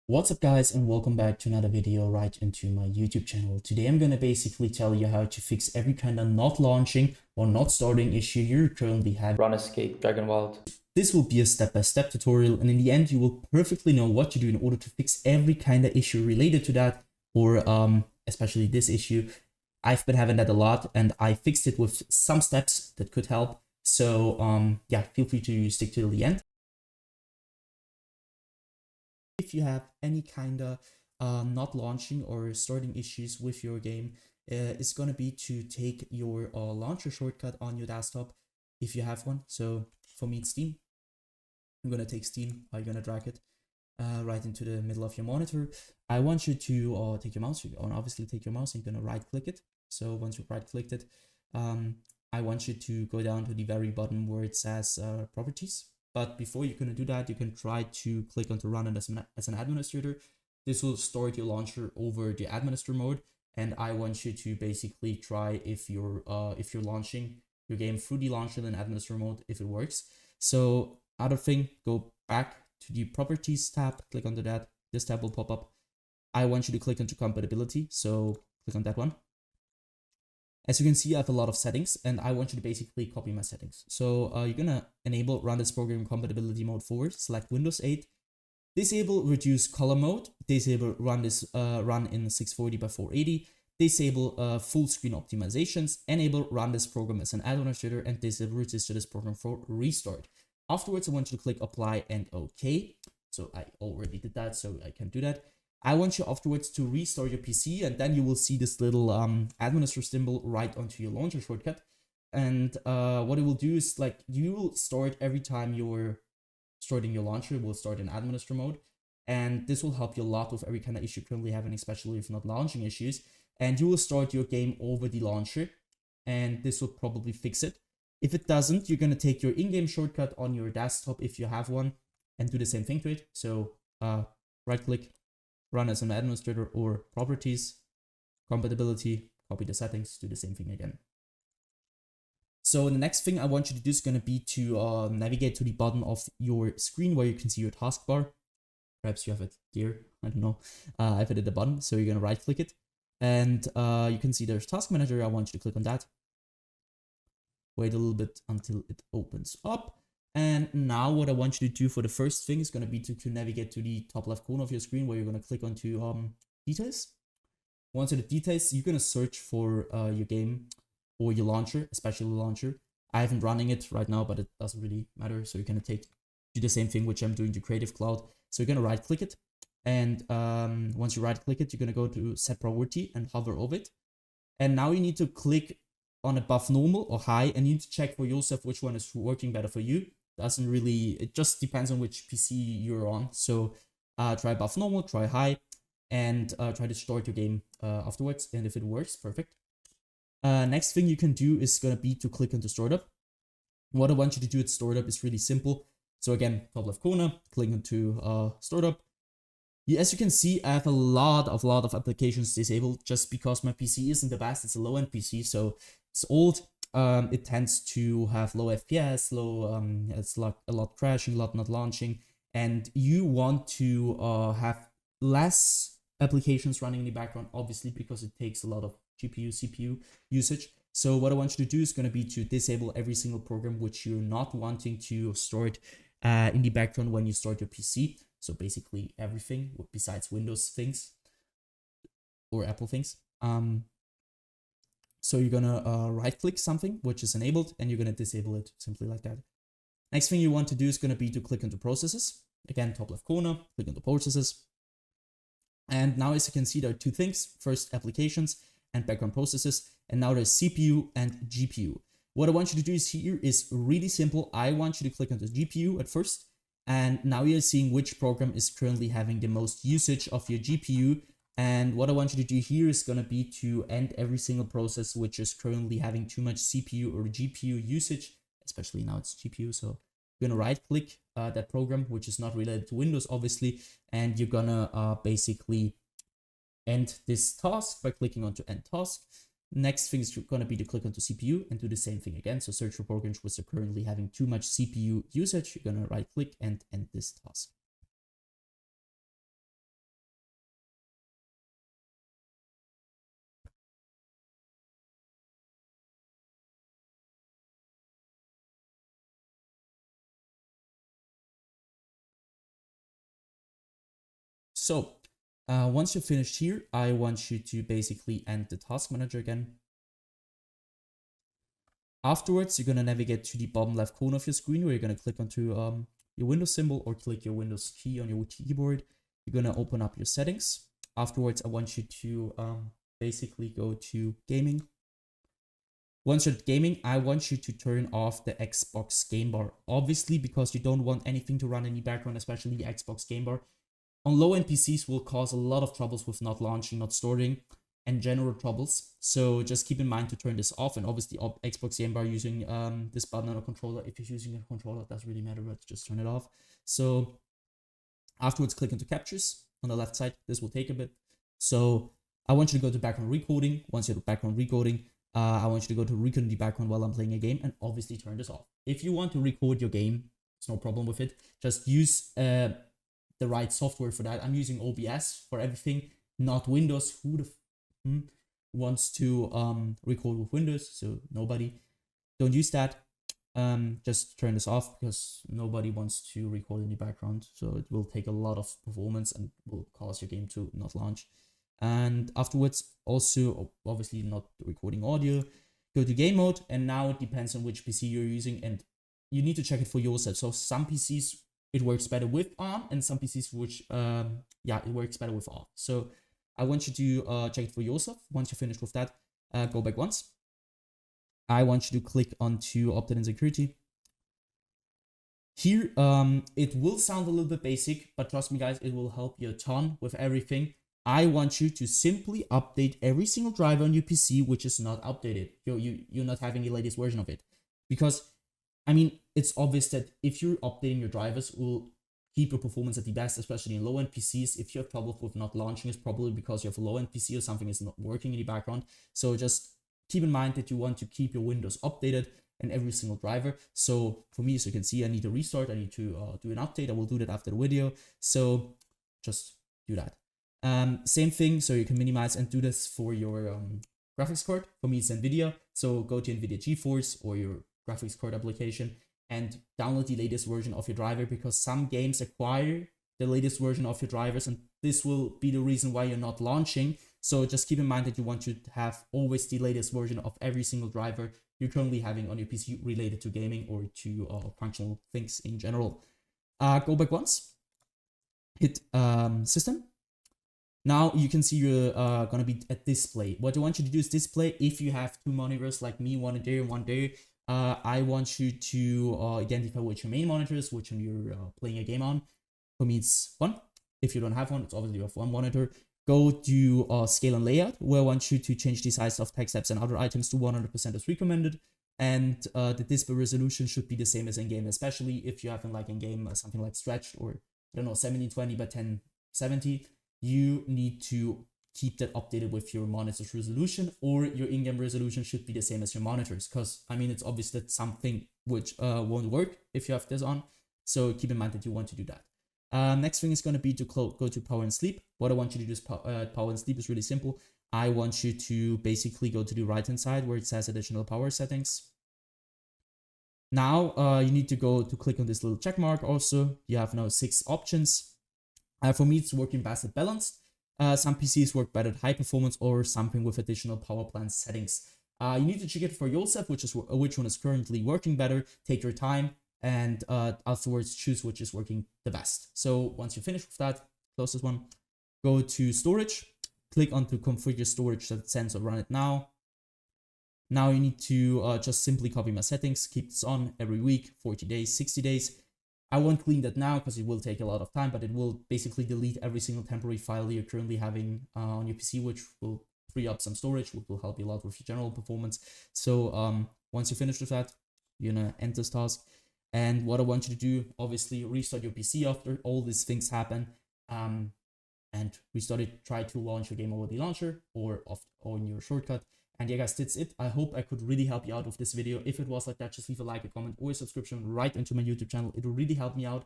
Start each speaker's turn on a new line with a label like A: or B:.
A: What's up guys, and welcome back to another video right into my YouTube channel. Today I'm going to basically tell you how to fix every kind of not launching or not starting issue you're currently having.
B: RuneScape, Dragonwilds.
A: This will be a step-by-step tutorial, and in the end you will perfectly know what to do in order to fix every kind of issue related to that, or especially this issue. I've been having that a lot and I fixed it with some steps that could help. So yeah, feel free to stick till the end. If you have any kind of not launching or starting issues with your game, it's going to be to take your launcher shortcut on your desktop if you have one. So for me, it's Steam. I'm going to take Steam. I'm going to drag it right into the middle of your monitor. I want you to take your mouse, and obviously take your mouse and you're going to right click it. So once you've right clicked it, I want you to go down to the very bottom where it says properties. But before you're going to do that, you can try to click on to run it as an administrator. This will start your launcher over the administrator mode. And I want you to basically try if you're launching your game through the launcher in administrator mode, if it works. So other thing, go back to the properties tab, click onto that. This tab will pop up. I want you to click onto compatibility. So click on that one. As you can see, I have a lot of settings and I want you to basically copy my settings. So you're gonna enable run this program compatibility mode 4, select Windows 8, disable reduce color mode, disable run this run in 640 by 480, disable full screen optimizations, enable run this program as an administrator, and disable register this program for restart. Afterwards, I want you to click apply and OK. So I already did that, so I can do that. I want you afterwards to restart your PC, and then you will see this little administrator symbol right onto your launcher shortcut. And what it will do is, like, you will start every time you're starting your launcher, will start in administrator mode. And this will help you a lot with every kind of issue currently having, especially if not launching issues. And you will start your game over the launcher, and this will probably fix it. If it doesn't, you're going to take your in-game shortcut on your desktop if you have one and do the same thing to it. So right click, run as an administrator, or properties, compatibility, copy the settings, do the same thing again. So the next thing I want you to do is going to be to navigate to the bottom of your screen where you can see your taskbar. Perhaps you have it here, I don't know. I have it at the bottom, so you're going to right click it. And you can see there's task manager. I want you to click on that. Wait a little bit until it opens up. And now what I want you to do for the first thing is going to be to navigate to the top left corner of your screen where you're going to click onto details. Once in the details, you're going to search for your game or your launcher, especially the launcher. I haven't running it right now, but it doesn't really matter. So you're going to do the same thing, which I'm doing to Creative Cloud. So you're going to right click it. And once you right click it, you're going to go to set priority and hover over it. And now you need to click on above normal or high, and you need to check for yourself which one is working better for you. Doesn't really, it just depends on which PC you're on. So try above normal, try high, and try to start your game afterwards. And if it works, perfect. Next thing you can do is going to be to click into startup. What I want you to do at startup is really simple. So again, top left corner, click into startup. As you can see, I have a lot of applications disabled just because my PC isn't the best. It's a low-end PC, so it's old. It tends to have low FPS, it's like a lot crashing, a lot not launching, and you want to have less applications running in the background, obviously, because it takes a lot of GPU, CPU usage. So what I want you to do is going to be to disable every single program which you're not wanting to start in the background when you start your PC. So basically everything besides Windows things or Apple things. So you're gonna right click something which is enabled and you're gonna disable it simply like that. Next thing you want to do is gonna be to click into processes. Again, top left corner, click into processes. And now as you can see, there are two things. First, applications and background processes. And now there's CPU and GPU. What I want you to do is really simple. I want you to click on the GPU at first. And now you're seeing which program is currently having the most usage of your GPU. And what I want you to do here is going to be to end every single process which is currently having too much CPU or GPU usage, especially now it's GPU. So you're going to right click that program, which is not related to Windows, obviously. And you're going to basically end this task by clicking onto end task. Next thing is going to be to click onto CPU and do the same thing again. So search for programs which are currently having too much CPU usage. You're going to right click and end this task. So once you're finished here, I want you to basically end the task manager again. Afterwards, you're going to navigate to the bottom left corner of your screen where you're going to click onto your Windows symbol or click your Windows key on your keyboard. You're going to open up your settings. Afterwards, I want you to basically go to gaming. Once you're at gaming, I want you to turn off the Xbox game bar. Obviously, because you don't want anything to run in the background, especially the Xbox game bar. On low-end PCs will cause a lot of troubles with not launching, not storing, and general troubles. So just keep in mind to turn this off. And obviously, Xbox game bar using this button on a controller. If you're using a controller, it doesn't really matter, but just turn it off. So afterwards, click into captures on the left side. This will take a bit. So I want you to go to background recording. Once you're at background recording, I want you to go to record in the background while I'm playing a game and obviously turn this off. If you want to record your game, there's no problem with it. Just use the right software for that. I'm using OBS for everything, not Windows. Who the wants to record with Windows? So nobody. Don't use that. Just turn this off because nobody wants to record in the background. So it will take a lot of performance and will cause your game to not launch. And afterwards, also obviously not recording audio, go to game mode. And now it depends on which PC you're using and you need to check it for yourself. So some PCs, it works better with on and some PCs which, it works better with off. So I want you to check it for yourself. Once you're finished with that, go back once. I want you to click onto opt-in security. Here, it will sound a little bit basic, but trust me guys, it will help you a ton with everything. I want you to simply update every single driver on your PC which is not updated. You're not having the latest version of it. Because, I mean, it's obvious that if you're updating your drivers, it will keep your performance at the best, especially in low-end PCs. If you have trouble with not launching, it's probably because you have a low-end PC or something is not working in the background. So just keep in mind that you want to keep your Windows updated and every single driver. So for me, as you can see, I need to restart. I need to do an update. I will do that after the video. So just do that. Same thing, so you can minimize and do this for your graphics card. For me, it's NVIDIA. So go to NVIDIA GeForce or your graphics card application and download the latest version of your driver because some games acquire the latest version of your drivers and this will be the reason why you're not launching. So just keep in mind that you want to have always the latest version of every single driver you're currently having on your PC related to gaming or to functional things in general. Go back once, hit system. Now you can see you're gonna be at display. What I want you to do is display. If you have two monitors like me, one there and one there, I want you to identify which your main monitor is, which one you're playing a game on. For me, it's one. If you don't have one, it's obviously you have one monitor. Go to scale and layout, where I want you to change the size of text apps and other items to 100% as recommended. And the display resolution should be the same as in-game, especially if you have in in-game something like stretched or, I don't know, 1720 by 1070. You need to keep that updated with your monitor's resolution or your in-game resolution should be the same as your monitors. Because, I mean, it's obvious that something which won't work if you have this on. So keep in mind that you want to do that. Next thing is going to be to go to power and sleep. What I want you to do is power and sleep is really simple. I want you to basically go to the right-hand side where it says additional power settings. Now you need to go to click on this little check mark also. You have now 6 options. For me, it's working best at balanced. Some PCs work better at high performance or something with additional power plant settings. You need to check it for yourself, which one is currently working better. Take your time and afterwards choose which is working the best. So once you finish with that, close this one. Go to storage. Click on to configure storage sensor, run it now. Now you need to just simply copy my settings. Keep this on every week, 40 days, 60 days. I won't clean that now because it will take a lot of time, but it will basically delete every single temporary file you're currently having on your PC, which will free up some storage, which will help you a lot with your general performance. So once you finish with that, you're gonna end this task. And what I want you to do, obviously, restart your PC after all these things happen, and restart it. Try to launch your game over the launcher or on your shortcut. And yeah, guys, that's it. I hope I could really help you out with this video. If it was like that, just leave a like, a comment, or a subscription right into my YouTube channel. It will really help me out.